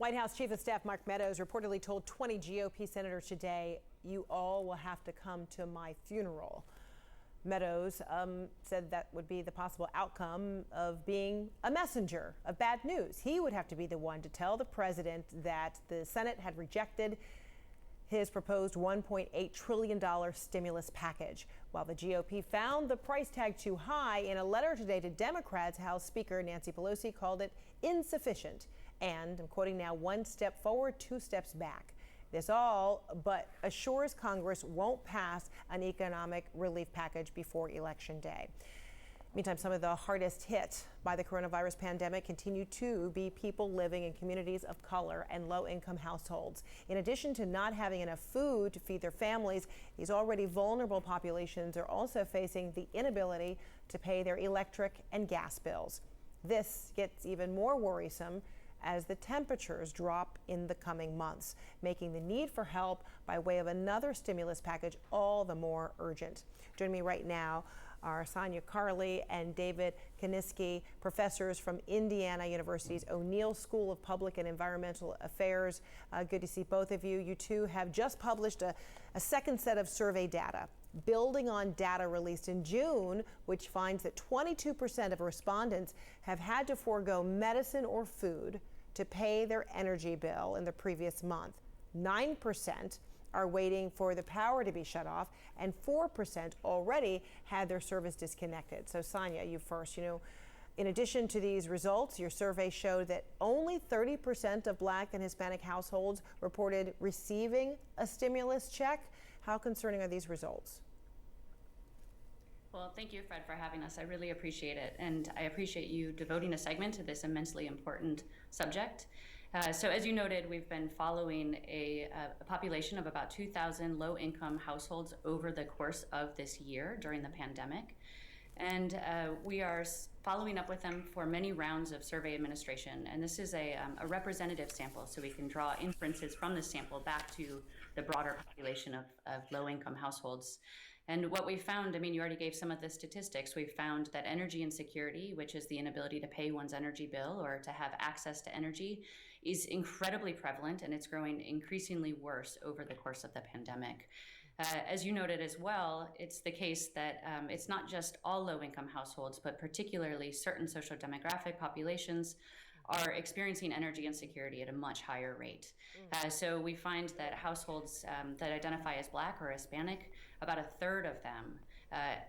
White House Chief of Staff Mark Meadows reportedly told 20 GOP senators today, "You all will have to come to my funeral." Meadows said that would be the possible outcome of being a messenger of bad news. He would have to be the one to tell the president that the Senate had rejected his proposed $1.8 trillion stimulus package. While the GOP found the price tag too high, in a letter today to Democrats, House Speaker Nancy Pelosi called it insufficient. And, I'm quoting now, "one step forward, two steps back." This all but assures Congress won't pass an economic relief package before Election Day. Meantime, some of the hardest hit by the coronavirus pandemic continue to be people living in communities of color and low-income households. In addition to not having enough food to feed their families, these already vulnerable populations are also facing the inability to pay their electric and gas bills. This gets even more worrisome as the temperatures drop in the coming months, making the need for help by way of another stimulus package all the more urgent. Joining me right now are Sanya Carley and David Konisky, professors from Indiana University's O'Neill School of Public and Environmental Affairs. Good to see both of you. You two have just published a second set of survey data, building on data released in June, which finds that 22% of respondents have had to forego medicine or food to pay their energy bill in the previous month. 9% are waiting for the power to be shut off, and 4% already had their service disconnected. So Sanya, you first. In addition to these results, your survey showed that only 30% of Black and Hispanic households reported receiving a stimulus check. How concerning are these results? Well, thank you, Fred, for having us. I really appreciate it. And I appreciate you devoting a segment to this immensely important subject. So as you noted, we've been following a population of about 2,000 low-income households over the course of this year during the pandemic. And we are following up with them for many rounds of survey administration. And this is a representative sample, so we can draw inferences from this sample back to the broader population of low-income households. And what we found, you already gave some of the statistics. We found that energy insecurity, which is the inability to pay one's energy bill or to have access to energy, is incredibly prevalent, and it's growing increasingly worse over the course of the pandemic. As you noted as well, it's the case that it's not just all low-income households, but particularly certain social demographic populations are experiencing energy insecurity at a much higher rate. So we find that households that identify as Black or Hispanic, about a third of them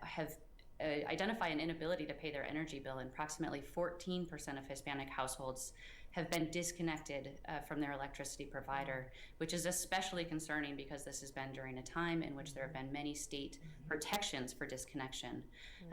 have identify an inability to pay their energy bill, and approximately 14% of Hispanic households have been disconnected from their electricity provider, which is especially concerning because this has been during a time in which there have been many state protections for disconnection.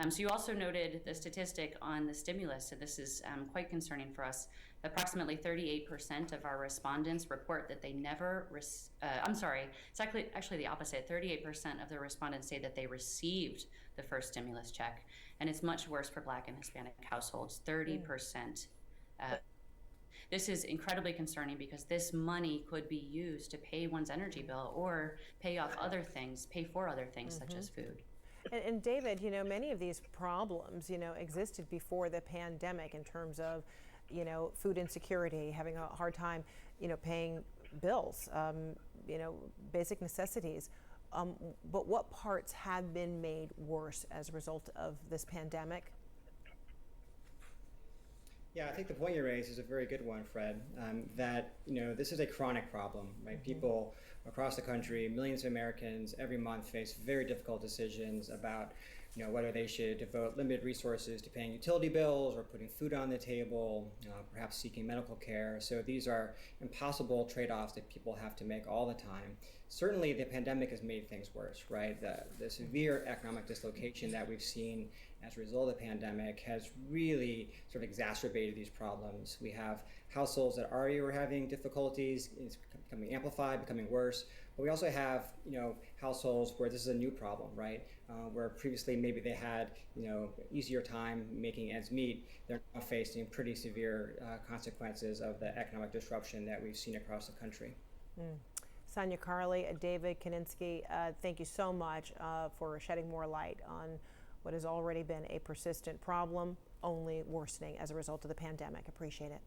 So you also noted the statistic on the stimulus, so this is quite concerning for us. Approximately 38% of our respondents report that they never, it's actually the opposite. 38% of the respondents say that they received the first stimulus check, and it's much worse for Black and Hispanic households, 30%. This is incredibly concerning because this money could be used to pay one's energy bill or pay for other things such as food. And David, many of these problems, existed before the pandemic in terms of, food insecurity, having a hard time, paying bills, basic necessities. But what parts have been made worse as a result of this pandemic? Yeah, I think the point you raised is a very good one, Fred, that, this is a chronic problem, right? People across the country, millions of Americans every month face very difficult decisions about, whether they should devote limited resources to paying utility bills or putting food on the table, perhaps seeking medical care. So these are impossible trade-offs that people have to make all the time. Certainly the pandemic has made things worse, right? The severe economic dislocation that we've seen as a result of the pandemic has really sort of exacerbated these problems. We have households that already were having difficulties, it's becoming amplified, becoming worse. But we also have, households where this is a new problem, right? Where previously maybe they had, easier time making ends meet. They're now facing pretty severe consequences of the economic disruption that we've seen across the country. Sanya Carley, David Konisky, thank you so much for shedding more light on what has already been a persistent problem, only worsening as a result of the pandemic. Appreciate it.